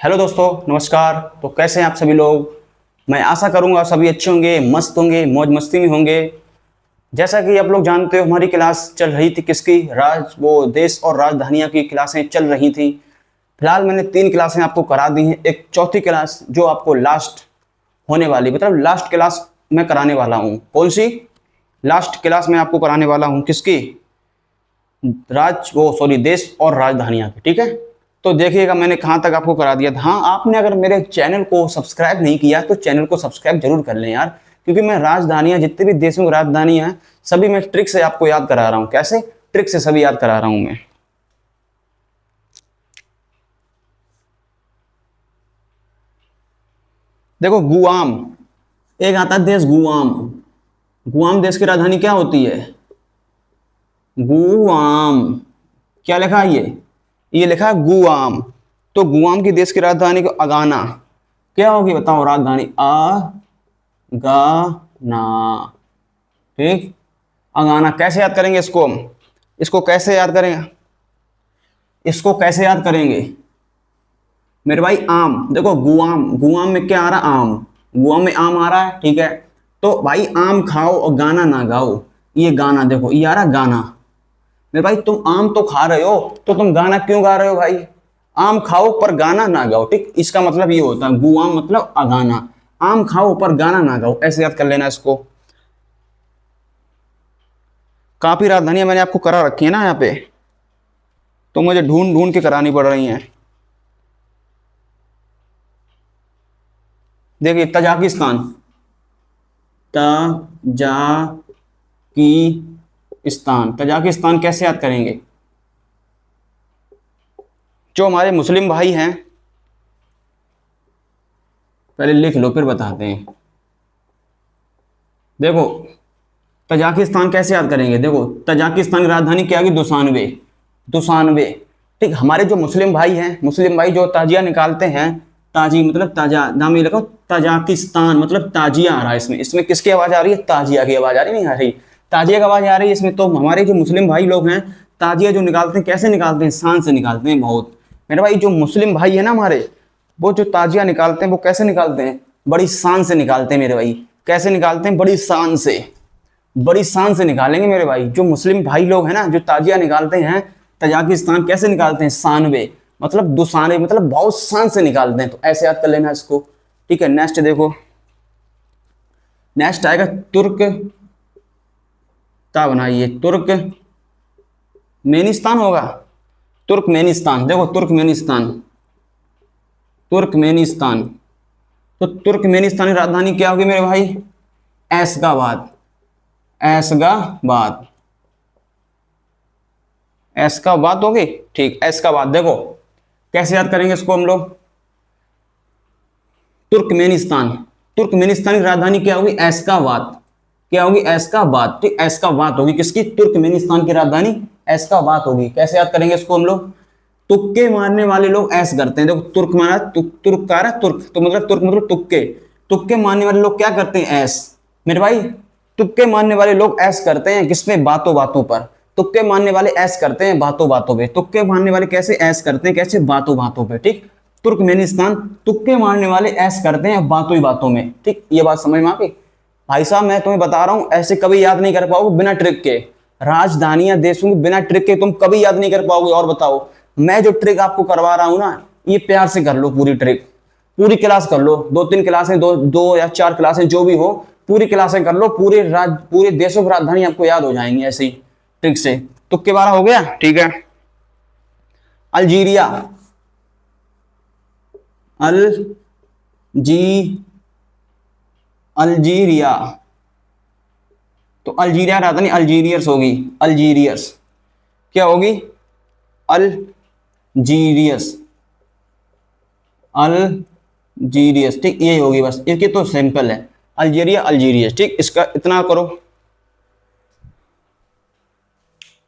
Hello दोस्तों, नमस्कार। तो कैसे हैं आप सभी लोग। मैं आशा करूंगा सभी अच्छे होंगे, मस्त होंगे, मौज मस्ती में होंगे। जैसा कि आप लोग जानते हो, हमारी क्लास चल रही थी किसकी, देश और राजधानियां की क्लासें चल रही थी। फिलहाल मैंने 3 क्लासें आपको करा दी हैं। एक चौथी क्लास जो आपको लास्ट होने वाली, मतलब लास्ट क्लास मैं कराने वाला हूँ। कौन सी लास्ट क्लास मैं आपको कराने वाला हूँ, किसकी, देश और राजधानियां की। ठीक है, तो देखिएगा मैंने कहाँ तक आपको करा दिया था। हाँ, आपने अगर मेरे चैनल को सब्सक्राइब नहीं किया तो चैनल को सब्सक्राइब जरूर कर लें यार, क्योंकि मैं राजधानियां, जितने भी देशों की राजधानियां हैं, सभी मैं ट्रिक से आपको याद करा रहा हूँ। कैसे ट्रिक से सभी याद करा रहा हूँ मैं। देखो, गुआम एक आता है देश, गुआम। गुआम देश की राजधानी क्या होती है? गुआम। क्या लिखा है ये लिखा है गुआम। तो गुआम की देश की राजधानी को अगाना क्या होगी, बताओ राजधानी। गाना। ठीक, अगाना। कैसे याद करेंगे इसको हम, इसको कैसे याद करेंगे, इसको कैसे याद करेंगे मेरे भाई। आम। देखो, गुआम, गुआम में क्या आ रहा है, आम। गुआम में आम आ रहा है, ठीक है। तो भाई आम खाओ और गाना ना गाओ, ये गाना। देखो ये आ रहा गाना। मेरे भाई तुम आम तो खा रहे हो, तो तुम गाना क्यों गा रहे हो भाई। आम खाओ पर गाना ना गाओ। ठीक, इसका मतलब ये होता है गुआम मतलब अगाना। आम खाओ पर गाना ना गाओ, ऐसे याद कर लेना इसको। काफी राजधानियां मैंने आपको करा रखी है ना यहाँ पे, तो मुझे ढूंढ ढूंढ के करानी पड़ रही हैं। देखिए, तजाकिस्तान। तजाकिस्तान, तजाकिस्तान कैसे याद करेंगे। जो हमारे मुस्लिम भाई हैं, पहले लिख लो फिर बताते हैं। देखो, तजाकिस्तान कैसे याद करेंगे। देखो, तजाकिस्तान की राजधानी क्या होगी, दुशानबे। दुशानबे। ठीक, हमारे जो मुस्लिम भाई हैं, मुस्लिम भाई जो ताजिया निकालते हैं, ताजी मतलब ताजा, नाम ये लिखो, तजाकिस्तान मतलब ताजिया आ रहा है इसमें। इसमें किसकी आवाज आ रही है, ताजिया की आवाज आ रही, नहीं आ रही, ताजिया की आवाज आ रही है इसमें। तो हमारे जो मुस्लिम भाई लोग हैं, ताजिया जो निकालते हैं, कैसे निकालते हैं, शान से निकालते हैं बहुत। मेरे भाई जो मुस्लिम भाई है ना हमारे, वो जो ताजिया निकालते हैं वो कैसे निकालते हैं, बड़ी शान से निकालते हैं मेरे भाई। कैसे निकालते हैं, बड़ी शान से। बड़ी शान से निकालेंगे मेरे भाई। जो मुस्लिम भाई लोग हैं ना, जो ताजिया निकालते हैं तजाकिस्तान, कैसे निकालते हैं, शानवे मतलब दुशानवे मतलब बहुत शान से निकालते हैं। तो ऐसे याद कर लेना इसको। ठीक है, नेक्स्ट देखो, नेक्स्ट आएगा तुर्क। क्या बनाइए, तुर्कमेनिस्तान होगा। तुर्कमेनिस्तान। देखो, तुर्कमेनिस्तान, तुर्कमेनिस्तान। तो तुर्कमेनिस्तान की राजधानी क्या होगी मेरे भाई, ऐशगाबाद। ऐशगाबाद, ऐशगाबाद होगी। ठीक, ऐशगाबाद। देखो कैसे याद करेंगे इसको हम लोग, तुर्कमेनिस्तान। तुर्कमेनिस्तान की राजधानी क्या होगी, ऐशगाबाद। क्या होगी, ऐशगाबाद। ठीक, ऐशगाबाद होगी किसकी, तुर्कमेनिस्तान की राजधानी ऐशगाबाद होगी। कैसे याद करेंगे इसको हम लोग, तुक्के मारने वाले लोग ऐश करते हैं। देखो, तुर्क मारा, तुर्क का रहा, तुर्क तो मतलब तुर्क मतलब तुक्के। तुक्के मारने वाले लोग क्या करते हैं, ऐश। मेरे भाई, तुक्के मारने वाले लोग ऐश करते हैं किसमें, बातों बातों पर। तुक्के मारने वाले ऐश करते हैं बातों बातों पे। तुक्के मारने वाले कैसे ऐश करते हैं, कैसे, बातों बातों पे। ठीक, तुर्कमेनिस्तान, तुक्के मारने वाले ऐश करते हैं बातों ही बातों में। ठीक, ये बात समझ में आ गई भाई साहब। मैं तुम्हें बता रहा हूं, ऐसे कभी याद नहीं कर पाओगे बिना ट्रिक के। राजधानियां देशों की बिना ट्रिक के तुम कभी याद नहीं कर पाओगे। और बताओ, मैं जो ट्रिक आपको करवा रहा हूं ना, ये प्यार से कर लो पूरी ट्रिक। पूरी क्लास कर लो, 2-3 क्लासें, दो या 4 क्लासें जो भी हो, पूरी क्लासें कर लो। पूरे देशों की राजधानी आपको याद हो जाएंगी ऐसी ट्रिक से। तुक्के बारह हो गया, ठीक है। अल्जीरिया। अल जी अल्जीरिया। तो अल्जीरिया राजधानी अल्जीरियस होगी। अल्जीरियस क्या होगी, अल्जीरियस। अल्जीरियस। ठीक, यही होगी बस, इसकी तो सिंपल है, अल्जीरिया अल्जीरियस। ठीक, इसका इतना करो,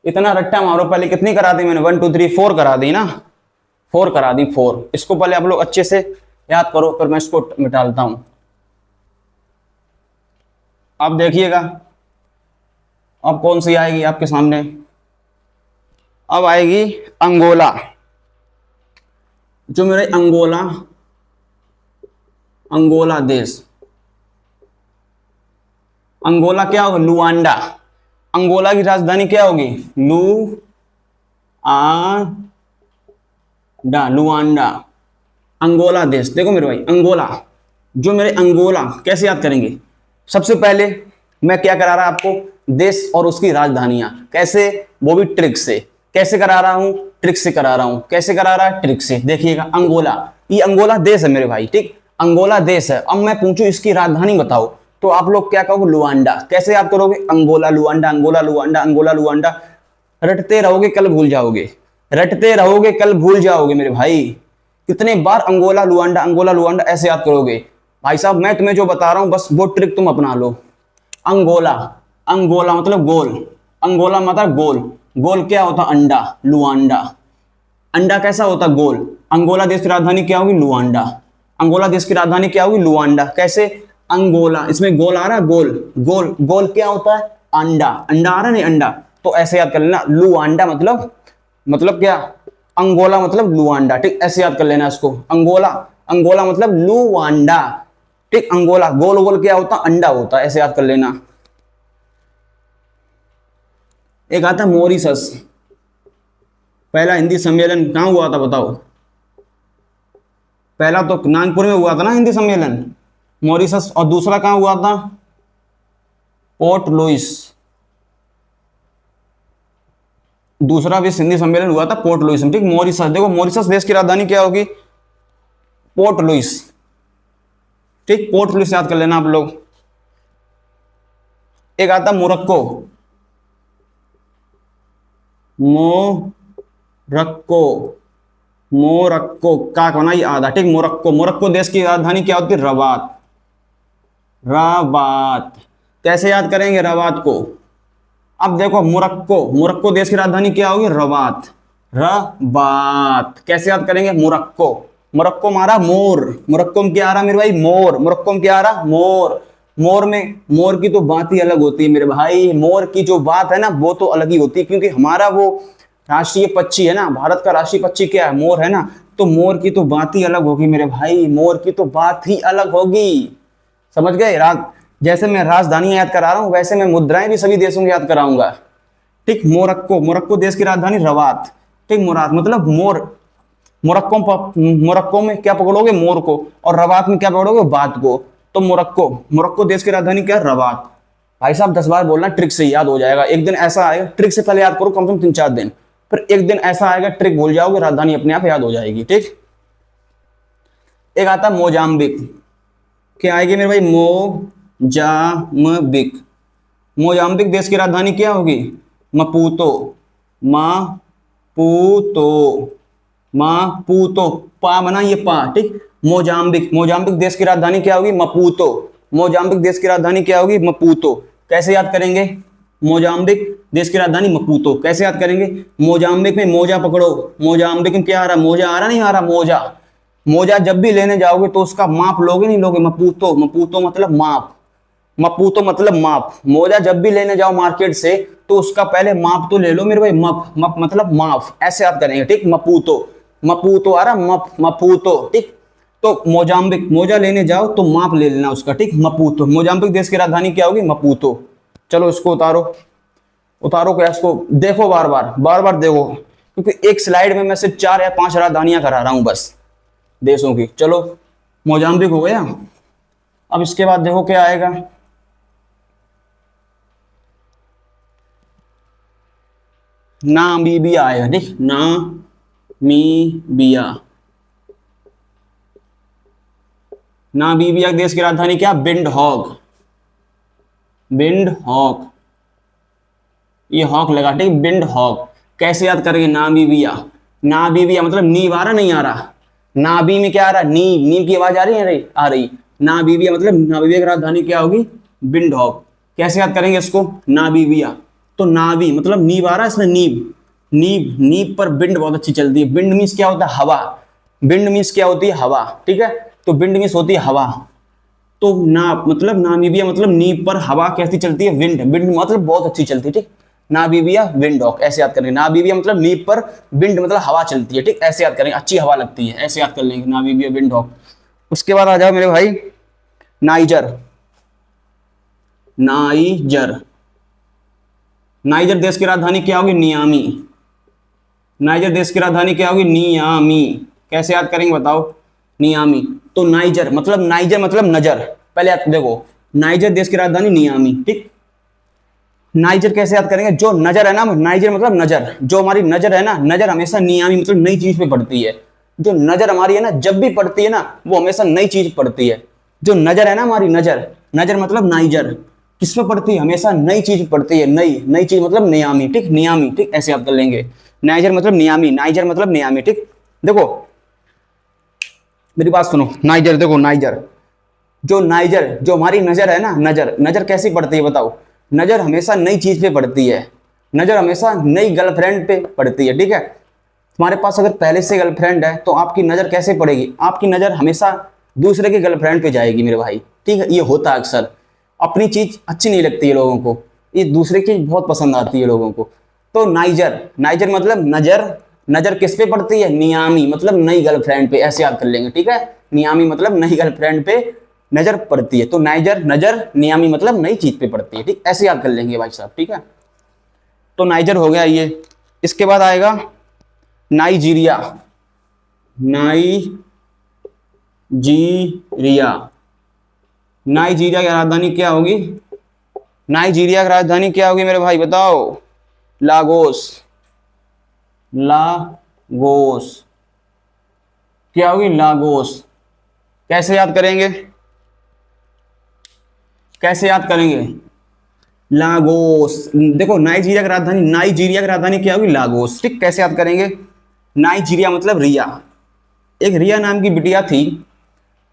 इतना रट्टा मारो। पहले कितनी करा दी मैंने, 1 2 3 4 करा दी ना, 4 करा दी, 4। इसको पहले आप लोग अच्छे से याद करो, फिर मैं इसको मिटालता हूं। अब देखिएगा, अब कौन सी आएगी आपके सामने, अब आएगी अंगोला। जो मेरा अंगोला, अंगोला देश, अंगोला क्या होगा, लुआंडा। अंगोला की राजधानी क्या होगी, लुआंडा। अंगोला देश, देखो मेरे भाई अंगोला, जो मेरे अंगोला कैसे याद करेंगे, सबसे पहले मैं क्या करा रहा आपको, देश और उसकी राजधानियां, कैसे, वो भी ट्रिक से। कैसे करा रहा हूं, ट्रिक से करा रहा हूं। कैसे करा रहा है, ट्रिक से। देखिएगा अंगोला, ये अंगोला देश है मेरे भाई, ठीक, अंगोला देश है। अब मैं पूछूं इसकी राजधानी बताओ, तो आप लोग क्या कहोगे, लुआंडा। कैसे याद करोगे, Angola Luanda, Angola Luanda, Angola Luanda. रटते रहोगे कल भूल जाओगे, रटते रहोगे कल भूल जाओगे मेरे भाई। कितने बार अंगोला लुआंडा, अंगोला लुआंडा ऐसे याद करोगे। भाई साहब मैं तुम्हें जो बता रहा हूं बस वो ट्रिक तुम अपना लो। अंगोला, अंगोला मतलब गोल, अंगोला मतलब गोल। गोल क्या होता, अंडा, लुआंडा। अंडा कैसा होता, गोल। अंगोला देश की राजधानी क्या होगी, लुआंडा। अंगोला देश की राजधानी क्या होगी, लुआंडा। कैसे, अंगोला, इसमें गोल आ रहा है, गोल, गोल, गोल क्या होता है, अंडा। अंडा आ रहा है नहीं, अंडा, तो ऐसे याद कर लेना, लुआंडा मतलब क्या, अंगोला मतलब लुआंडा, ठीक, ऐसे याद कर लेना इसको। अंगोला, अंगोला मतलब लुआंडा, ठीक। अंगोला गोल गोल क्या होता, अंडा होता, ऐसे याद कर लेना। एक आता मॉरिशस, पहला हिंदी सम्मेलन कहां हुआ था बताओ, पहला तो नागपुर में हुआ था ना हिंदी सम्मेलन, मॉरिशस। और दूसरा कहां हुआ था, पोर्ट लुइस। दूसरा भी हिंदी सम्मेलन हुआ था पोर्ट लुइस में, ठीक। मॉरिशस, देखो मॉरिशस देश की राजधानी क्या होगी, पोर्ट लुइस, ठीक, पोर्ट लुइस याद कर लेना आप लोग। एक आता मोरक्को, मोरक्को, मोरक्को का होना ये आधा, ठीक। मोरक्को, मोरक्को देश की राजधानी क्या होती है, रबात, रबात। कैसे याद करेंगे रबात को, अब देखो मोरक्को, मोरक्को देश की राजधानी क्या होगी, रबात, रबात। कैसे याद करेंगे, मोरक्को, मोरक्को मारा मोर, मोरक्को में क्या आ रहा मेरे भाई, मोर। मोरक्को में क्या आ रहा, मोर। मोर में, मोर की तो बात ही अलग होती है मेरे भाई, मोर की जो बात है ना वो तो अलग ही होती है, क्योंकि हमारा वो राष्ट्रीय पक्षी है ना, भारत का राष्ट्रीय पक्षी क्या है, मोर है ना, तो मोर की तो बात ही अलग होगी मेरे भाई, मोर की तो बात ही अलग होगी, समझ गए। जैसे मैं राजधानी याद करा रहा हूं वैसे मैं मुद्राएं भी सभी देशों की याद कराऊंगा, ठीक। मोरक्को, मोरक्को देश की राजधानी रबात, ठीक। मुराद मतलब मोर, मोरक्को, मोरक्को में क्या पकड़ोगे, मोर को, और रबात में क्या पकड़ोगे, बात को। तो मोरक्को, मोरक्को देश की राजधानी क्या है, रबात। भाई साहब 10 बार बोलना, ट्रिक से याद हो जाएगा। एक दिन ऐसा आएगा, ट्रिक से पहले याद करो कम से कम 3-4 दिन, फिर एक दिन ऐसा आएगा ट्रिक भूल जाओगे, राजधानी अपने आप याद हो जाएगी, ठीक। एक आता मोजाम्बिक, क्या आएगी मेरे भाई, मोजाम्बिक। मोजाम्बिक देश की राजधानी क्या होगी, मपूतो, मापूतो, मापूतो, पा बना ये पा, ठीक। मोजाम्बिक, मोजाम्बिक देश की राजधानी क्या होगी, मपूतो। मोजाम्बिक देश की राजधानी क्या होगी, मपूतो। कैसे याद करेंगे, मोजाम्बिक देश की राजधानी मपूतो, कैसे याद करेंगे, मोजाम्बिक में मोजा पकड़ो, मोजाम्बिक में क्या आ रहा, मोजा आ रहा, नहीं आ रहा, मोजा। मोजा जब भी लेने जाओगे तो उसका माप लोगे नहीं लोगे, मपूतो, मपूतो मतलब माप, मपूतो मतलब माप। मोजा जब भी लेने जाओ मार्केट से तो उसका पहले माप तो ले लो मेरे भाई, मप, मप मतलब माफ, ऐसे याद करेंगे, ठीक। मपूतो, मपूतो आ रहा, मप, मपूतो, ठीक। तो मोजाम्बिक, मोजा लेने जाओ तो माप ले लेना उसका, ठीक। मपूतो, मोजाम्बिक देश की राजधानी क्या होगी, मपूतो। चलो इसको उतारो, उतारो क्या, इसको देखो, बार बार बार बार देखो, क्योंकि एक स्लाइड में मैं सिर्फ 4 या 5 राजधानियां करा रहा हूं बस देशों की। चलो मोजाम्बिक हो गया, अब इसके बाद देखो क्या आएगा, नामीबिया आएगा, ठीक। नामीबिया, नामीबिया देश की राजधानी क्या, बिंडहॉक, बिंडहॉक, ये हॉक लगा, ठीक, बिंडहॉक। कैसे याद करेंगे, नामीबिया, नामीबिया मतलब नीब आ रहा, नहीं आ रहा, नाबी में क्या आ रहा, नीब, नीब की आवाज आ रही है, आ रही। नामीबिया मतलब, नामीबिया की राजधानी क्या होगी, बिंडहॉक। कैसे याद करेंगे इसको, नामीबिया, तो नाबी मतलब नीब आ रहा है इसमें, नीब, नीब, नीब पर बिंड बहुत अच्छी चलती है। बिंड मीन्स क्या होता है, हवा, बिंड मीन्स क्या होती है, हवा, ठीक है। तो बिंड मीन्स होती है हवा, तो ना मतलब नामीबिया मतलब नीब पर हवा कैसी चलती है, विंड, विंड मतलब बहुत अच्छी चलती है, ठीक। नाबीबिया विंडॉक, ऐसे याद करेंगे। नाबीबिया मतलब नीब पर, विंड मतलब हवा चलती है, ठीक, ऐसे याद करेंगे, अच्छी हवा लगती है, ऐसे याद कर लेंगे, नाबीबिया विंडॉक। उसके बाद आ जाओ मेरे भाई नाइजर। नाइजर, नाइजर देश की राजधानी क्या होगी? नियामी। नाइजर देश की राजधानी क्या होगी? नियामी। कैसे याद करेंगे बताओ? नियामी। तो नाइजर मतलब नजर, पहले आप देखो, नाइजर देश की राजधानी नियामी, ठीक। नाइजर कैसे याद करेंगे? जो नजर है ना, नाइजर मतलब नजर, जो हमारी नजर है ना, नजर हमेशा नियामी मतलब नई चीज पे पड़ती है। जो नजर हमारी है ना, जब भी पड़ती है ना, वो हमेशा नई चीज पड़ती है। जो नजर है ना हमारी, नजर, नजर मतलब नाइजर, किस पे पड़ती है? हमेशा नई चीज पड़ती है, नई नई चीज मतलब नियामी, ठीक, नियामी, ठीक, ऐसे याद कर लेंगे। नाइजर मतलब नियामी, नाइजर मतलब नियामी, ठीक। देखो मेरी बात सुनो, नाइजर, देखो नाइजर, जो नाइजर, जो हमारी नजर है ना, नजर, नजर कैसी पड़ती है बताओ? नजर हमेशा नई चीज पे पड़ती है, नजर हमेशा नई गर्लफ्रेंड पे पड़ती है, ठीक है। तुम्हारे पास अगर पहले से गर्लफ्रेंड है तो आपकी नजर कैसे पड़ेगी? आपकी नजर हमेशा दूसरे के गर्लफ्रेंड पे जाएगी मेरे भाई, ठीक है। ये होता है अक्सर, अपनी चीज अच्छी नहीं लगती है लोगों को, ये दूसरे की बहुत पसंद आती है लोगों को। तो नाइजर, नाइजर मतलब नजर, नजर किस पे पड़ती है? नियामी मतलब नई गर्लफ्रेंड पे, ऐसे याद कर लेंगे, ठीक है। नियामी मतलब नई गर्लफ्रेंड पे नजर पड़ती है, तो नाइजर नजर, नियामी मतलब नई चीज पे पड़ती है, ठीक, ऐसे याद कर लेंगे भाई साहब, ठीक है। तो नाइजर हो गया ये। इसके बाद आएगा नाइजीरिया। नाइजीरिया, नाइजीरिया की राजधानी क्या होगी? नाइजीरिया की राजधानी क्या होगी मेरे भाई बताओ? लागोस। लागोस, क्या होगी? लागोस। कैसे याद करेंगे? कैसे याद करेंगे? लागोस। देखो नाइजीरिया की राजधानी, नाइजीरिया की राजधानी क्या होगी? लागोस, ठीक। कैसे याद करेंगे? नाइजीरिया मतलब रिया, एक रिया नाम की बिटिया थी,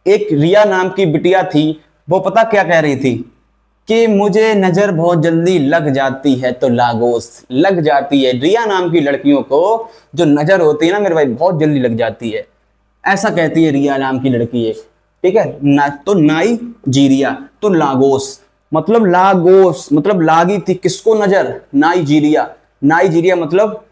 एक रिया नाम की बिटिया थी, वो पता क्या कह रही थी? कि मुझे नजर बहुत जल्दी लग जाती है, तो लागोस, लग जाती है, रिया नाम की लड़कियों को जो नजर होती है ना मेरे भाई, बहुत जल्दी लग जाती है, ऐसा कहती है रिया नाम की लड़की है, ठीक है ना। तो नाइजीरिया, तो लागोस मतलब, लागोस मतलब लागी थी किसको नजर? नाइजीरिया। नाइजीरिया मतलब,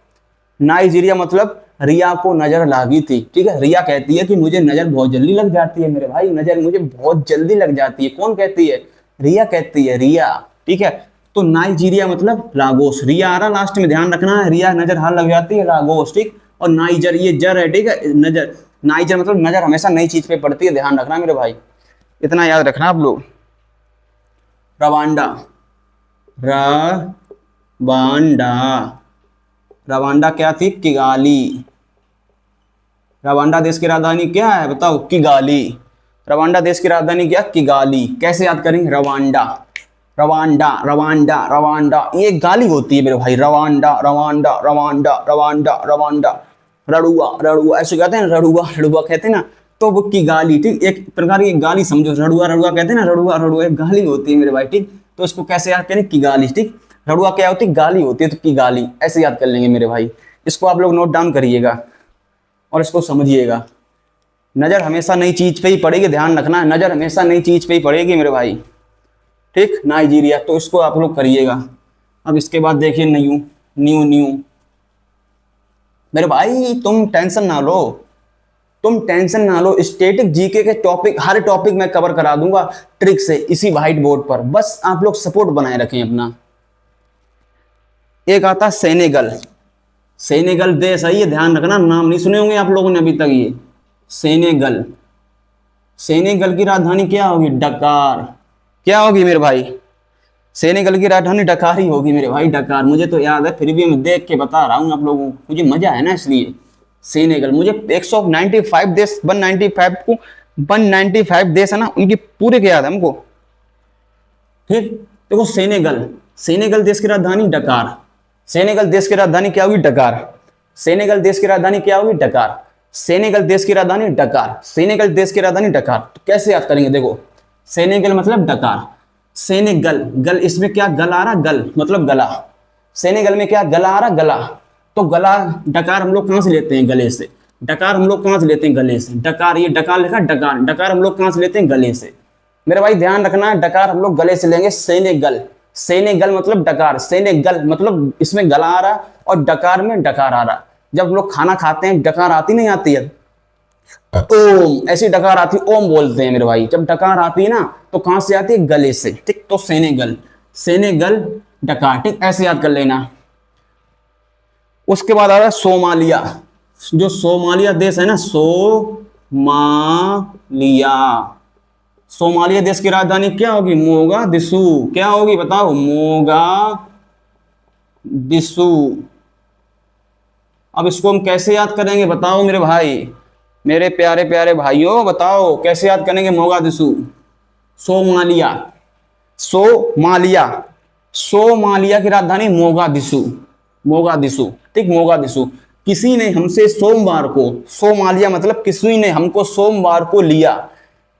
नाइजीरिया मतलब रिया को नजर लागी थी, ठीक है। रिया कहती है कि मुझे नजर बहुत जल्दी लग जाती है मेरे भाई, नजर मुझे बहुत जल्दी लग जाती है। कौन कहती है? रिया कहती है, रिया, ठीक है। तो नाइजीरिया मतलब लागोस, रिया आ रहा लास्ट में, ध्यान रखना है, रिया नजर हाल लग जाती है, लागोस, ठीक। और नाइजर, ये जर है, ठीक है, नजर, नाइजर मतलब नजर हमेशा नई चीज पे पड़ती है, ध्यान रखना मेरे भाई, इतना याद रखना आप लोग। रवांडा, रवांडा, रवांडा क्या थी? किगाली। रवांडा देश की राजधानी क्या है बताओ? किगाली। रवांडा देश की राजधानी क्या? किगाली। कैसे याद करेंगे? रवांडा, रवांडा, रवांडा, रवांडा, ये गाली होती है मेरे भाई, रवांडा, रवांडा, रवांडा, रवांडा, रवांडा, रड़ुआ, रड़ुआ, ऐसे कहते हैं ना, रड़ुआ, रड़ुआ कहते हैं ना, तो वो किगाली, ठीक, एक प्रकार की गाली समझो, रड़ुआ, रड़ुआ कहते हैं ना, रड़ुआ, रड़ुआ एक गाली होती है मेरे भाई, ठीक। तो इसको कैसे याद करें? किगाली, ठीक। रड़ुआ क्या होती है? गाली होती है, तो किगाली, ऐसे याद कर लेंगे मेरे भाई। इसको आप लोग नोट डाउन करिएगा और इसको समझिएगा। नजर हमेशा नई चीज पे ही पड़ेगी, ध्यान रखना है, नजर हमेशा नई चीज पे ही पड़ेगी मेरे भाई, ठीक। नाइजीरिया, तो इसको आप लोग करिएगा। अब इसके बाद देखिए न्यू, न्यू, न्यू, मेरे भाई तुम टेंशन ना लो, तुम टेंशन ना लो, स्टैटिक जीके के टॉपिक, हर टॉपिक मैं कवर करा दूंगा ट्रिक से इसी व्हाइट बोर्ड पर, बस आप लोग सपोर्ट बनाए रखें अपना। एक आता सेनेगल, सेनेगल देश है ये, ध्यान रखना, नाम नहीं सुने होंगे आप लोगों ने अभी तक ये। सेनेगल, सेनेगल की राजधानी क्या होगी? डकार। क्या होगी मेरे भाई? सेनेगल की राजधानी डकार ही होगी मेरे भाई, डकार, मुझे तो याद है, फिर भी मैं देख के बता रहा हूँ आप लोगों को, मुझे मजा है ना इसलिए। सेनेगल, मुझे 195 देश, 195 को, 195 देश है ना उनकी पूरे के याद है हमको, ठीक। देखो सेनेगल, सेनेगल देश की राजधानी डकार, सेनेगल देश की राजधानी क्या होगी? डकार। सेनेगल देश की राजधानी क्या होगी? डकार। सेनेगल देश की राजधानी डकार, सेनेगल देश की राजधानी डकार। तो कैसे याद करेंगे? देखो सेनेगल मतलब डकार, सेनेगल, गल, इसमें क्या गल आ रहा? गल मतलब गला, सेनेगल में क्या गला आ रहा? गला, तो गला, डकार हम लोग कहां से लेते हैं? गले से। डकार हम लोग कहां से लेते हैं? गले से। डकार, ये डकार लिखा डकार, डकार हम लोग कहां से लेते हैं? गले से। मेरे भाई ध्यान रखना है, डकार हम लोग गले से लेंगे, सेनेगल, सेनेगल मतलब डकार, सेनेगल मतलब इसमें गला आ रहा और डकार में डकार आ रहा। जब लोग खाना खाते हैं डकार आती नहीं आती है, ओम, ऐसी डकार आती, ओम बोलते हैं मेरे भाई। जब डकार आती है ना तो कहां से आती है, गले से, ठीक। तो सेनेगल, सेनेगल डकार, ठीक, ऐसे याद कर लेना। उसके बाद आ रहा है सोमालिया। जो सोमालिया देश है ना, सोमालिया, सोमालिया देश की राजधानी क्या होगी, मोगादिशु। क्या होगी बताओ, मोगादिशु। अब इसको हम कैसे याद करेंगे बताओ मेरे भाई, मेरे प्यारे प्यारे भाइयों, बताओ कैसे याद करेंगे मोगादिशु। सोमालिया, सोमालिया, सोमालिया की राजधानी मोगादिशु, मोगादिशु, ठीक, मोगादिशु। किसी ने हमसे सोमवार को, सोमालिया मतलब किसी ने हमको सोमवार को लिया।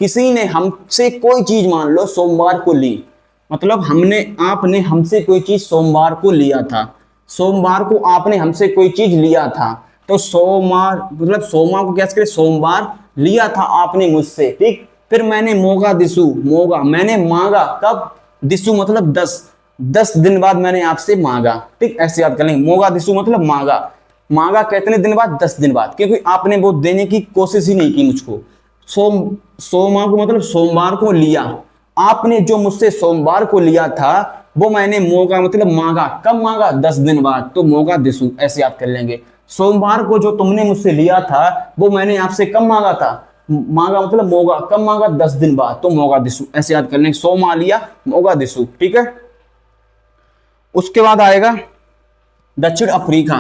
किसी ने हमसे कोई चीज मान लो सोमवार को ली, मतलब हमने, आपने हमसे कोई चीज सोमवार को लिया था। सोमवार को आपने हमसे कोई चीज लिया था, तो सोमवार मतलब सोमवार को क्या करें, सोमवार लिया था आपने मुझसे, ठीक। फिर मैंने मोगादिशु, मोगा मैंने मांगा, कब, दिशु मतलब 10, 10 दिन बाद मैंने आपसे मांगा, ठीक। ऐसे याद कर लेंगे, मोगादिशु मतलब मांगा, मांगा कितने दिन बाद, 10 दिन बाद, क्योंकि आपने वो देने की कोशिश ही नहीं की मुझको। सोमवार को मतलब सोमवार को लिया, आपने जो मुझसे सोमवार को लिया था वो मैंने मोगा मतलब मांगा, कब मांगा, 10 दिन बाद, तो मोगादिशु, ऐसे याद कर लेंगे। सोमवार को जो तुमने मुझसे लिया था वो मैंने आपसे कब मांगा था, मांगा मतलब मोगा, कब मांगा, 10 दिन बाद, तो मोगादिशु, ऐसे याद कर लेंगे। सोमालिया, मोगादिशु, ठीक है। उसके बाद आएगा दक्षिण अफ्रीका,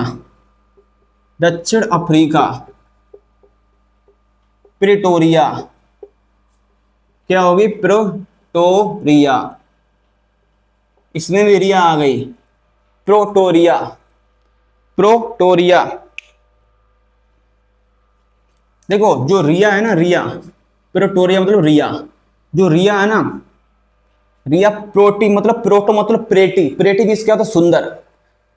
दक्षिण अफ्रीका, प्रिटोरिया। क्या होगी, प्रिटोरिया, इसमें भी रिया आ गई, प्रोटोरिया, प्रोटोरिया। देखो जो रिया है ना, रिया, प्रोटोरिया मतलब रिया, जो रिया है ना, रिया, प्रोटी मतलब प्रोटो मतलब प्रेटी, प्रेटी भी क्या होता है, सुंदर,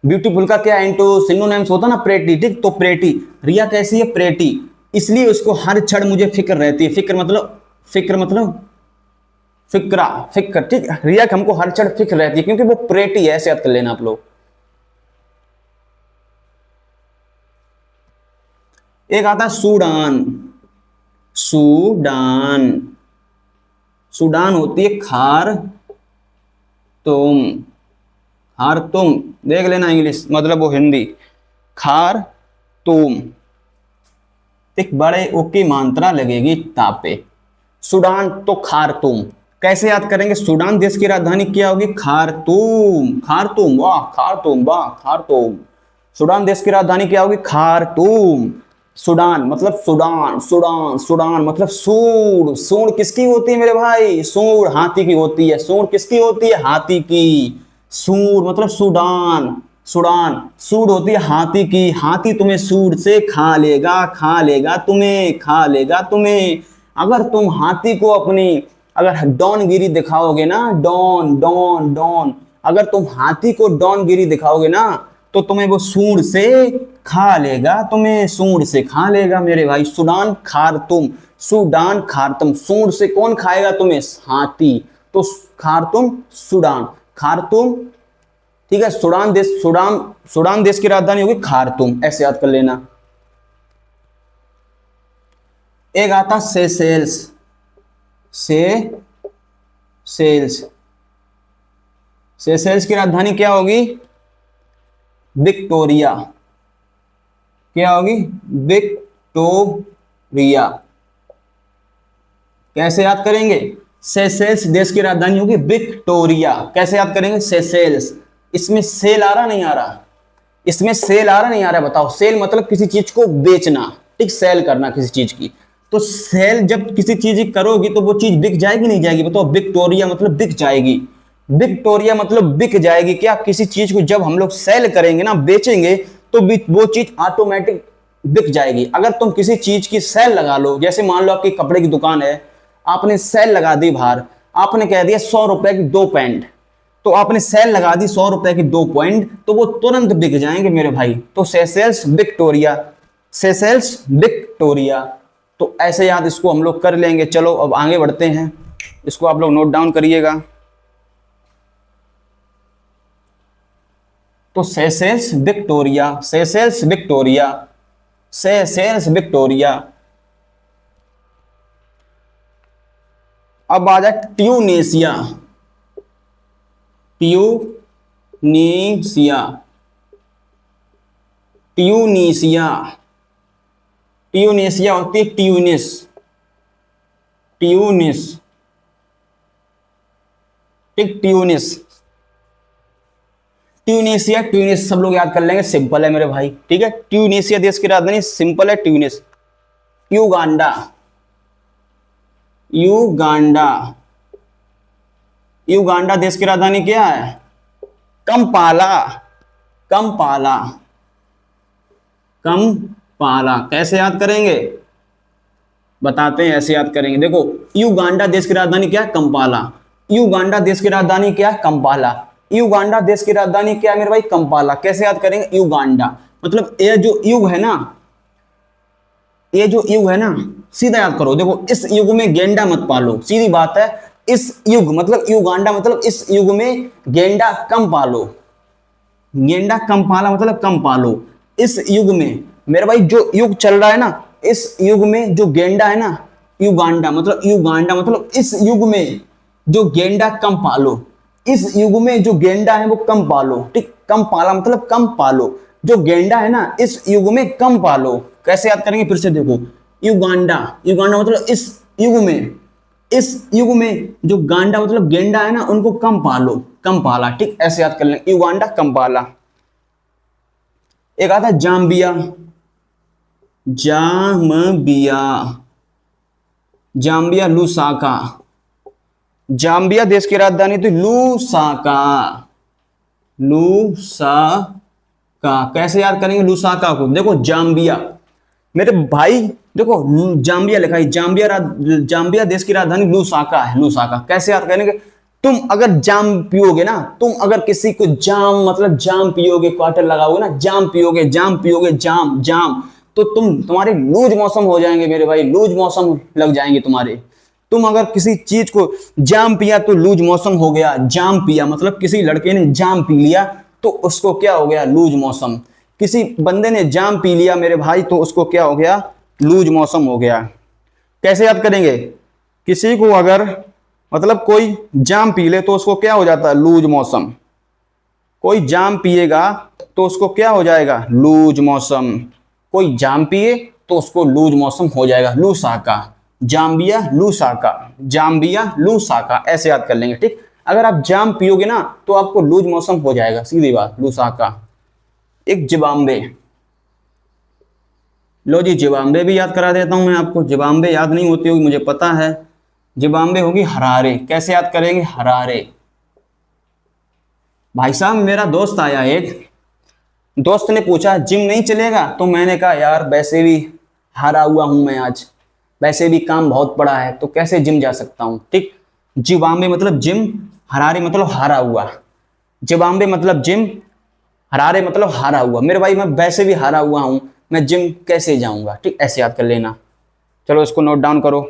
ब्यूटीफुल का क्या इंटू सिनोनिम्स होता ना, प्रेटी, ठीक। तो प्रेटी, रिया कैसी है, प्रेटी, इसलिए उसको हर क्षण मुझे फिक्र रहती है। फिक्र मतलब, फिक्र मतलब फिक्रा, फिक्र, ठीक। रिया हमको हर क्षण फिक्र रहती है क्योंकि वो प्रेटी है, ऐसे याद कर लेना आप लोग। एक आता है सूडान, सूडान, सूडान होती है खार तुम, खार तुम, देख लेना इंग्लिश मतलब वो हिंदी, खार तुम, एक बड़े ओ की मात्रा लगेगी तापे। सूडान तो खारतूम, कैसे याद करेंगे, सूडान देश की राजधानी क्या होगी, खारतूम, खारतूम, वाह, खारतूम, वाह, खारतूम। सूडान देश की राजधानी क्या होगी, खारतूम। सूडान मतलब सूडान, सूडान, सूडान मतलब सूंड, सूंड किसकी होती है मेरे भाई, सूंड हाथी की होती है। सूंड किसकी होती है, हाथी की। सूंड मतलब सूडान, सूडान, सूंड होती है हाथी की। हाथी तुम्हें सूंड से खा लेगा, खा लेगा तुम्हें, खा लेगा तुम्हें। अगर तुम हाथी को अपनी, अगर डॉनगिरी दिखाओगे ना, डॉन, डॉन, डॉन, अगर तुम हाथी को डॉनगिरी दिखाओगे ना तो तुम्हें वो सूंड से खा लेगा, तुम्हें सूंड से खा लेगा मेरे भाई। सूडान खारतुम, सूडान खारतुम, सूंड से कौन खाएगा तुम्हें, हाथी। तो खारतुम, सूडान, खारतुम, ठीक है। सूडान देश, सूडान, सूडान देश की राजधानी होगी खारतुम, ऐसे याद कर लेना। एक आता सेशेल्स, सेशेल्स, सेशेल्स की राजधानी क्या होगी, विक्टोरिया। क्या होगी, विक्टोरिया। कैसे याद करेंगे, सेशेल्स देश की राजधानी होगी विक्टोरिया। कैसे याद करेंगे, सेशेल्स, इसमें सेल आ रहा नहीं आ रहा, इसमें सेल आ रहा नहीं आ रहा, बताओ। सेल मतलब किसी चीज को बेचना, ठीक, सेल करना किसी चीज की। तो सेल जब किसी चीज की करोगी तो वो चीज बिक जाएगी नहीं जाएगी, बताओ। विक्टोरिया मतलब बिक जाएगी, विक्टोरिया मतलब बिक जाएगी। क्या, किसी चीज को जब हम लोग सेल करेंगे ना, बेचेंगे, तो वो चीज ऑटोमेटिक बिक जाएगी। अगर तुम किसी चीज की सेल लगा लो, जैसे मान लो आपकी कपड़े की दुकान है, आपने सेल लगा दी बाहर, आपने कह दिया 100 रुपए की 2 पैंट, तो आपने सेल लगा दी 100 रुपए की 2 पॉइंट, तो वो तुरंत बिक जाएंगे मेरे भाई। तो सेशेल्स विक्टोरिया, सेशेल्स विक्टोरिया। तो ऐसे याद इसको हम लोग कर लेंगे। चलो अब आगे बढ़ते हैं, इसको आप लोग नोट डाउन करिएगा। तो Seychelles Victoria, Seychelles Victoria, Seychelles Victoria. अब आ जाए ट्यूनेशिया, ट्यूनीशिया, ट्यूनीशिया, ट्यूनेशिया होती है ट्यूनिस, ट्यूनिस, ठीक, ट्यूनिस, ट्यूनेशिया, ट्यूनिस सब लोग याद कर लेंगे, सिंपल है मेरे भाई, ठीक है। ट्यूनेशिया देश की राजधानी सिंपल है ट्यूनिस। युगांडा, युगांडा, युगांडा देश की राजधानी क्या है? Kampala, Kampala, Kampala. कैसे याद करेंगे बताते हैं, ऐसे याद करेंगे। देखो युगांडा देश की राजधानी क्या है? कंपाला। युगांडा देश की राजधानी क्या है? कंपाला। युगांडा देश की राजधानी क्या है मेरे भाई? कंपाला। कैसे याद करेंगे? युगांडा, मतलब ये जो युग है ना, ये जो युग है ना, सीधा याद करो। देखो इस युग में गेंडा मत पालो, सीधी बात है। इस युग मतलब युगांडा मतलब इस युग में गेंडा कम पालो, गेंडा कम पाला मतलब कम पालो। इस युग में मेरे भाई जो युग चल रहा है ना, इस युग में जो गेंडा है ना, युगांडा मतलब, युगांडा मतलब इस युग में जो गेंडा कम पालो, इस युग में जो गेंडा है वो कम पालो, ठीक। कम पाला मतलब कम पालो, जो गेंडा है ना इस युग में कम पालो। कैसे याद करेंगे? फिर से देखो, युगांडा, युगांडा मतलब इस युग में, इस युग में जो गांडा मतलब गेंडा है ना उनको कम पालो, कम पाला, ठीक। ऐसे याद कर लेंगे, युगांडा कम पाला। एक आता है Zambia, Zambia, Zambia Lusaka, Zambia देश की राजधानी थी लुसाका, लुसाका। कैसे याद करेंगे लुसाका को? देखो जाम्बिया मेरे भाई, देखो जाम्बिया लिखा है, जाम्बिया, जाम्बिया देश की राजधानी लुसाका है, लुसाका। कैसे याद करेंगे? तुम अगर जाम पियोगे ना, तुम अगर किसी को जाम मतलब जाम पियोगे, क्वार्टर लगाओगे ना, जाम पियोगे, जाम पियोगे, जाम जाम, तो तुम्हारे लूज मौसम हो जाएंगे मेरे भाई, लूज मौसम लग जाएंगे तुम्हारे। तुम अगर किसी चीज को जाम पिया तो लूज मौसम हो गया। जाम पिया मतलब किसी लड़के ने जाम पी लिया तो उसको क्या हो गया? लूज मौसम। किसी बंदे ने जाम पी लिया मेरे भाई तो उसको क्या हो गया? लूज मौसम हो गया। कैसे याद करेंगे? किसी को अगर मतलब कोई जाम पी ले तो उसको क्या हो जाता है? लूज मौसम। कोई जाम पिएगा तो उसको क्या हो जाएगा? लूज मौसम। कोई जाम पिए तो उसको लूज मौसम हो जाएगा। लूसाका, जाम्बिया लूसाका, जाम्बिया लूसाका, ऐसे याद कर लेंगे, ठीक। अगर आप जाम पियोगे ना तो आपको लूज मौसम हो जाएगा, सीधी बात, लूसाका। एक जिम्बाब्वे, लो जी जिम्बाब्वे भी याद करा देता हूं मैं आपको। जिम्बाब्वे याद नहीं होती होगी मुझे पता है, जिम्बाब्वे होगी हरारे। कैसे याद करेंगे? हरारे। भाई साहब मेरा दोस्त आया, एक दोस्त ने पूछा जिम नहीं चलेगा, तो मैंने कहा यार वैसे भी हारा हुआ हूं मैं आज, वैसे भी काम बहुत पड़ा है, तो कैसे जिम जा सकता हूं, ठीक। जिम्बाब्वे मतलब जिम, हरारे मतलब हारा हुआ। जिम्बाब्वे मतलब जिम, हरारे मतलब हारा हुआ। मेरे भाई मैं वैसे भी हारा हुआ हूं, मैं जिम कैसे जाऊंगा, ठीक। ऐसे याद कर लेना। चलो इसको नोट डाउन करो।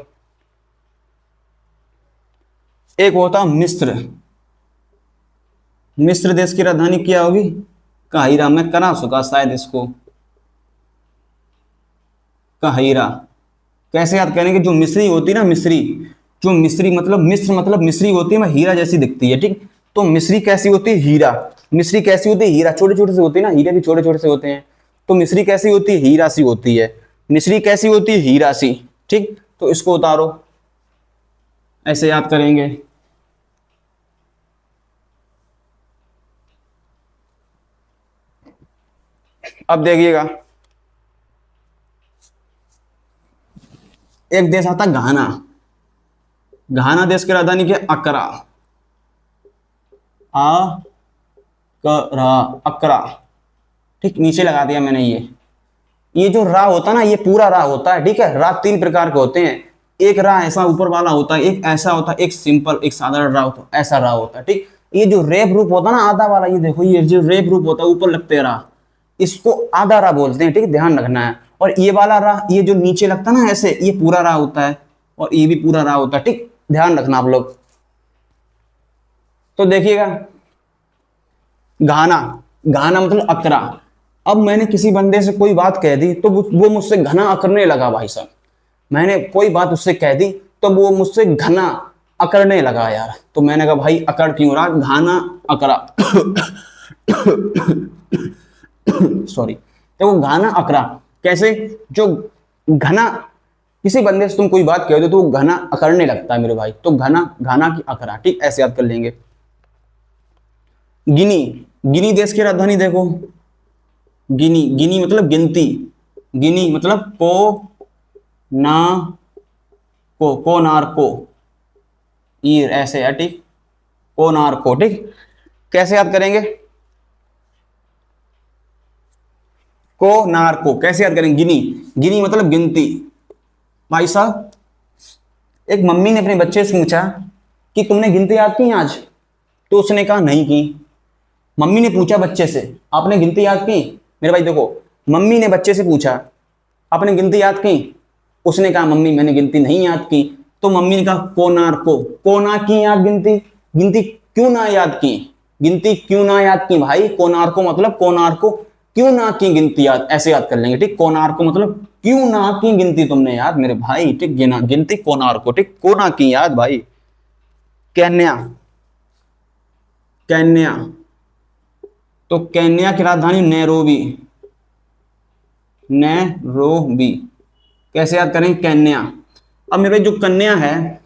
एक होता मिस्र, मिस्र देश की राजधानी क्या होगी? काहिरा। मैं करा चुका शायद इसको, काहिरा। कैसे याद करेंगे? जो मिस्री होती है ना, मिस्री, जो मिस्री मतलब मिस्र मतलब मिस्री होती है, मैं हीरा जैसी दिखती है, ठीक। तो मिस्री कैसी होती है? हीरा। मिस्री कैसी होती है? हीरा। छोटे छोटे से होते हैं ना, हीरे भी छोटे छोटे से होते हैं। तो मिस्री कैसी होती है? हीरा सी होती है। मिस्री कैसी होती है? हीरा सी, ठीक। तो इसको उतारो, ऐसे याद करेंगे। अब देखिएगा, एक देश आता घाना, घाना देश की राजधानी क्या? अकरा, अकरा, अकरा, ठीक। नीचे लगा दिया मैंने। ये जो रा होता है ना, ये पूरा रा होता है, ठीक है। रा तीन प्रकार के होते हैं। एक रा ऐसा ऊपर वाला होता है, एक ऐसा होता है, एक सिंपल एक साधारण रा होता है, ऐसा रा होता है, ठीक। ये जो रेप रूप होता है ना, आधा वाला, ये देखो, ये जो रेप रूप होता है ऊपर लगते रा, इसको आधा रा बोलते हैं, ठीक। ध्यान रखना है। और ये वाला रा, ये जो नीचे लगता है ना ऐसे, ये पूरा रा होता है, और ये भी पूरा रा होता है, ठीक। ध्यान रखना आप लोग। तो देखिएगा, घाना, घाना मतलब अकरा। अब मैंने किसी बंदे से कोई बात कह दी तो वो मुझसे घना अकड़ने लगा भाई साहब। मैंने कोई बात उससे कह दी तो वो मुझसे घना अकड़ने लगा यार। तो मैंने कहा भाई अकड़ क्यों रहा, घाना अकड़ा सॉरी। तो वो घाना अकड़ा कैसे, जो घना किसी बंदे से तुम कोई बात कह दो तो वो घना अकड़ने लगता है मेरे भाई। तो घना, घाना की अकड़ा, ठीक, ऐसे याद कर लेंगे। गिनी, गिनी देश की राजधानी देखो, गिनी, गिनी मतलब गिनती, गिनी मतलब को ना को नार को, ईर ऐसे है, ठीक, को नार को, ठीक। कैसे याद करेंगे, को नार को कैसे याद करेंगे, गिनी, गिनी मतलब गिनती। भाई साहब एक मम्मी ने अपने बच्चे से पूछा कि तुमने गिनती याद की आज, तो उसने कहा नहीं की। मम्मी ने पूछा बच्चे से आपने गिनती याद की, मेरे भाई देखो, मम्मी ने बच्चे से पूछा आपने गिनती याद की, उसने कहा मम्मी मैंने गिनती नहीं याद की। तो मम्मी ने कहा कोनार को ना की याद गिनती, गिनती क्यों ना याद की, गिनती क्यों ना याद की भाई। कोनार को मतलब कोनार को क्यों ना की गिनती याद, ऐसे याद कर लेंगे, ठीक। कोनार को मतलब क्यों ना की गिनती तुमने याद मेरे भाई, ठीक, गिना गिनती कोनार को, ठीक, को ना की याद भाई। केन्या, केन्या, तो केन्या की राजधानी नैरोबी, नैरोबी कैसे याद करें, केन्या। अब मेरे जो कन्या है,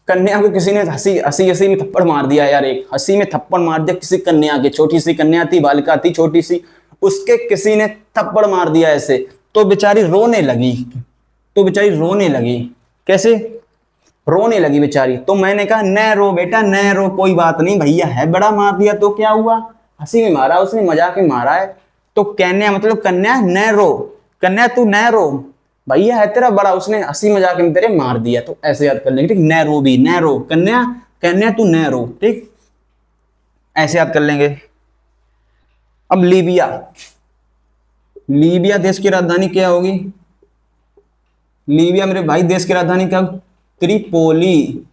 कन्या को किसी ने हंसी हंसी हंसी में थप्पड़ मार दिया यार, एक हंसी में थप्पड़ मार दिया किसी कन्या के, छोटी सी कन्या थी, बालिका थी छोटी सी, उसके किसी ने थप्पड़ मार दिया ऐसे, तो बेचारी रोने लगी, तो बेचारी रोने लगी, कैसे रोने लगी बेचारी। तो मैंने कहा न रो बेटा न रो, कोई बात नहीं, भैया है बड़ा, मार दिया तो क्या हुआ, हंसी में मारा उसने, मजाक में मारा है। तो कन्या मतलब कन्या, न रो, कन्या तू न रो, भैया है तेरा बड़ा, उसने हंसी मजाक में तेरे मार दिया। तो ऐसे याद कर लेंगे, ठीक, नैरोबी, नैरो कन्या, कन्या तू नैरो, ठीक, ऐसे याद कर लेंगे। अब लीबिया, लीबिया देश की राजधानी क्या होगी, लीबिया मेरे भाई देश की राजधानी क्या, त्रिपोली,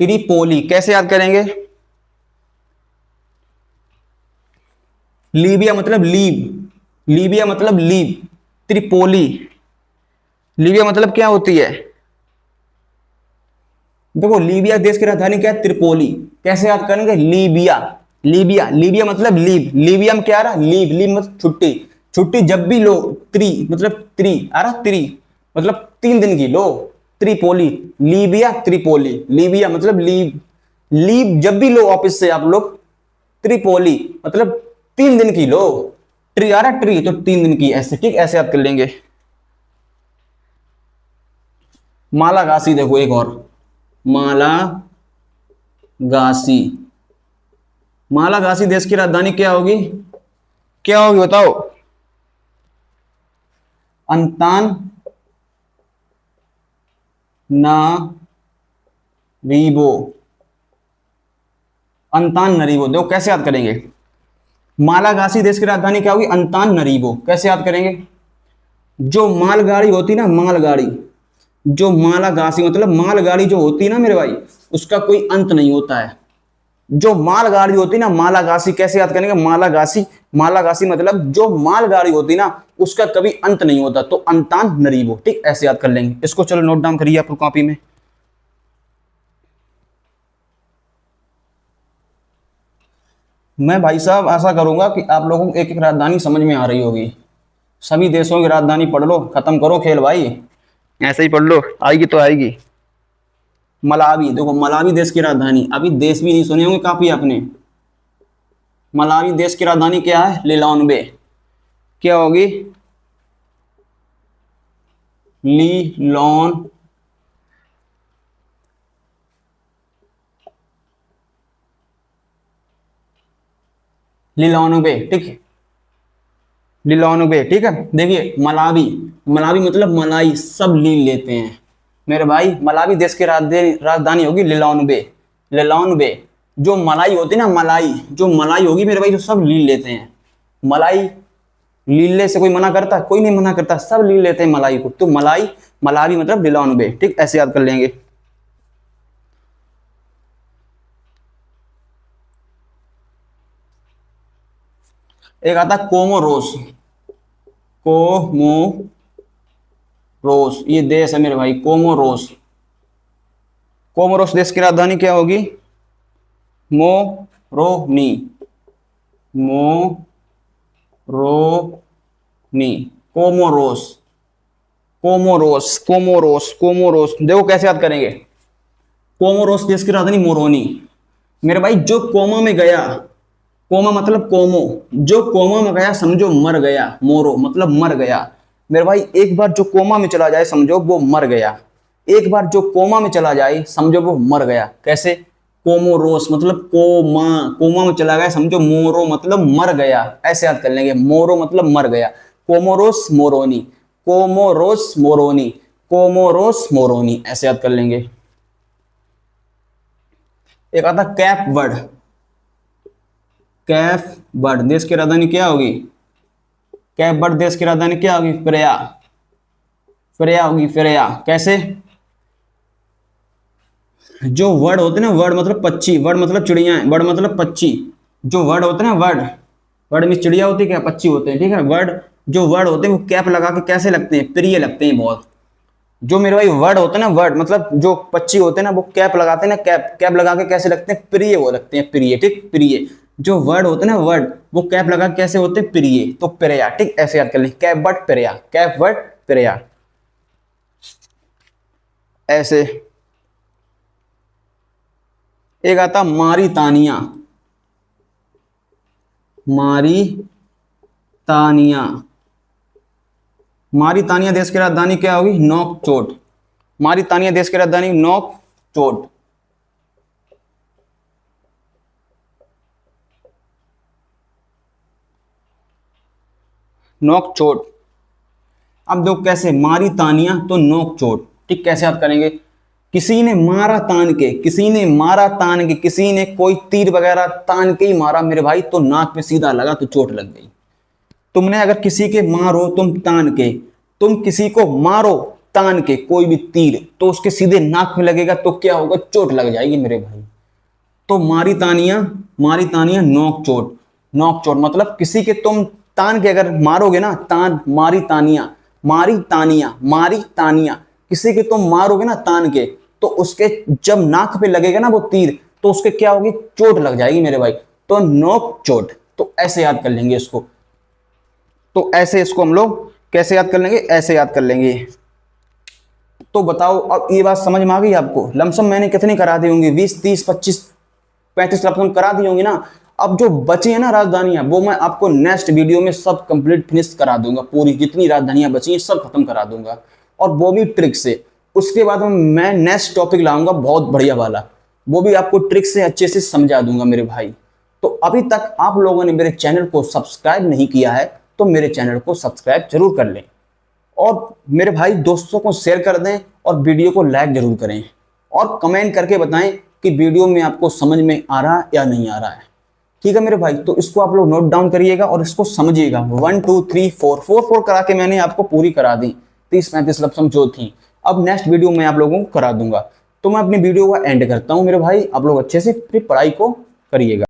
त्रिपोली कैसे याद करेंगे, लीबिया मतलब लीब, लीबिया मतलब लीब, त्रिपोली, लीबिया मतलब क्या होती है, देखो लीबिया देश की राजधानी क्या है, त्रिपोली। कैसे याद करेंगे, लीबिया, लीबिया, लीबिया मतलब लीब, लीबिया में क्या आ रहा, लीब, लीब मतलब छुट्टी, छुट्टी जब भी लो, त्रि मतलब त्रि आ रहा, त्रि मतलब 3 दिन की लो, त्रिपोली, लीबिया त्रिपोली, लीबिया मतलब लीब, लीब जब भी लो ऑफिस से आप लोग, त्रिपोली मतलब 3 दिन की लो, ट्री आ रहा ट्री तो 3 दिन की, ऐसे, ठीक, ऐसे याद कर लेंगे। मालागासी देखो एक और, मालागासी, मालागासी देश की राजधानी क्या होगी, क्या होगी बताओ, अंतान ना रीबो, अंतान नरीबो, देखो कैसे याद करेंगे, मालागासी देश की राजधानी क्या होगी, अंतान नरीबो, कैसे याद करेंगे। जो मालगाड़ी होती ना, मालगाड़ी, जो मालागासी मतलब मालगाड़ी जो होती है ना मेरे भाई, उसका कोई अंत नहीं होता है। जो मालगाड़ी होती ना, मालागासी कैसे याद करेंगे, मालागासी, मालागासी मतलब जो मालगाड़ी होती ना उसका कभी अंत नहीं होता, तो अंतान नरीबो, ठीक, ऐसे याद कर लेंगे इसको। चलो नोट डाउन करिए आप कॉपी में। मैं भाई साहब आशा करूंगा कि आप लोगों को एक एक राजधानी समझ में आ रही होगी। सभी देशों की राजधानी पढ़ लो, खत्म करो खेल भाई, ऐसे ही पढ़ लो, आएगी तो आएगी। मलावी देखो, मलावी देश की राजधानी, अभी देश भी नहीं सुने होंगे काफी आपने। मलावी देश की राजधानी क्या है, लिलोंग्वे, क्या होगी, लिलोन, लिलोंग्वे, ठीक है, लिलोंग्वे, ठीक है। देखिए मलावी, मलावी मतलब मलाई, सब लील लेते हैं मेरे भाई। मलावी देश की राजधानी राजधानी होगी लिलोंग्वे, लिलोंग्वे। जो मलाई होती है ना, मलाई, जो मलाई होगी मेरे भाई, जो सब लील लेते हैं मलाई, लीले से कोई मना करता, कोई नहीं मना करता, सब लील लेते हैं मलाई को। तो मलाई, मलावी मतलब लिलोंग्वे, ठीक, ऐसे याद कर लेंगे। एक आता है कोमोरोस। कोमोरोस, ये देश है मेरे भाई, कोमोरोस। कोमोरोस देश की राजधानी क्या होगी? Moroni. Moroni, Comoros. Comoros Comoros Comoros, देखो कैसे याद करेंगे। कोमोरोस देश की राजधानी मोरोनी। मेरे भाई जो कोमा में गया, कोमा मतलब कोमो, जो कोमा में गया समझो मर गया। मोरो मतलब मर गया। मेरे भाई एक बार जो कोमा में चला जाए समझो वो मर गया। एक बार जो कोमा में चला जाए समझो वो मर गया। कैसे? कोमोरोस मतलब कोमा, कोमा में चला गया समझो। मोरो मतलब मर गया, ऐसे याद कर लेंगे। मोरो मतलब मर गया। Comoros Moroni, Comoros Moroni, Comoros Moroni, ऐसे याद कर लेंगे। एक आता कैप वर्ड। कैप वर्ड देश की राजधानी क्या होगी? कैप वर्ड देश की राजधानी क्या होगी? फ्रेया। फ्रेया होगी, फ्रेया। कैसे? जो वर्ड होते हैं ना, वर्ड मतलब पक्षी, वर्ड मतलब चिड़िया, वर्ड मतलब पक्षी। जो वर्ड होते हैं ना, वर्ड, वर्ड में चिड़िया होती है क्या? पक्षी होते हैं, ठीक है। वर्ड, जो वर्ड होते हैं वो कैप लगा के कैसे लगते हैं? प्रिय लगते हैं बहुत। जो मेरे भाई वर्ड होते हैं ना, वर्ड मतलब जो पक्षी होते हैं ना, वो कैप लगाते हैं ना, कैप, कैप लगा के कैसे लगते हैं? प्रिय वो लगते हैं, प्रिय, ठीक, प्रिय। जो वर्ड होते हैं ना, वर्ड, वो कैप लगा के कैसे होते हैं? प्रिय, तो प्रिया, ठीक, ऐसे याद कर लें। कैप वर्ड प्रिया, कैप वर्ड प्रिया, ऐसे। एक आता मारितानिया। मारितानिया, मारितानिया देश की राजधानी क्या होगी? नोकचोट। मारितानिया देश की राजधानी नोकचोट। नोकचोट। अब देखो कैसे, मारितानिया तो नोकचोट, ठीक, कैसे याद करेंगे? किसी ने मारा तान के, किसी ने मारा तान के, किसी ने कोई तीर वगैरह तान के ही मारा मेरे भाई, तो नाक पे सीधा लगा तो चोट लग गई। तुमने अगर किसी के मारो तुम तान के, तुम किसी को मारो तान के कोई भी तीर, तो उसके सीधे नाक में लगेगा तो क्या होगा? चोट लग जाएगी मेरे भाई। तो मारितानिया, मारितानिया नोक चोट। नोक चोट मतलब किसी के तुम तान के अगर मारोगे ना, तान, मारितानिया, मारितानिया, मारितानिया, किसी के तुम मारोगे ना तान के, तो उसके जब नाक पे लगेगा ना वो तीर, तो उसके क्या होगी? चोट लग जाएगी मेरे भाई। तो नोक चोट, तो ऐसे याद कर लेंगे इसको। तो ऐसे इसको हम लोग कैसे याद कर लेंगे? ऐसे याद कर लेंगे। तो बताओ अब ये बात समझ में आ गई आपको? लमसम मैंने कितनी करा दी होंगी? 20, 30, 25, 35 लमसम करा दी होंगी ना। अब जो बची है ना राजधानियां, वो मैं आपको नेक्स्ट वीडियो में सब कंप्लीट फिनिश करा दूंगा। पूरी जितनी राजधानियां बची हैं सब खत्म करा दूंगा, और वो भी ट्रिक से। उसके बाद मैं नेक्स्ट टॉपिक लाऊंगा बहुत बढ़िया वाला, वो भी आपको ट्रिक से अच्छे से समझा दूंगा मेरे भाई। तो अभी तक आप लोगों ने मेरे चैनल को सब्सक्राइब नहीं किया है तो मेरे चैनल को सब्सक्राइब जरूर कर लें, और मेरे भाई दोस्तों को शेयर कर दें, और वीडियो को लाइक जरूर करें, और कमेंट करके बताएं कि वीडियो में आपको समझ में आ रहा है या नहीं आ रहा है। ठीक है मेरे भाई, तो इसको आप लोग नोट डाउन करिएगा और इसको समझिएगा। 1 2 3 4 4 करा के मैंने आपको पूरी करा दी, 30-35 लमसम जो थी। अब नेक्स्ट वीडियो में आप लोगों को करा दूंगा। तो मैं अपनी वीडियो का एंड करता हूं मेरे भाई, आप लोग अच्छे से अपनी पढ़ाई को करिएगा।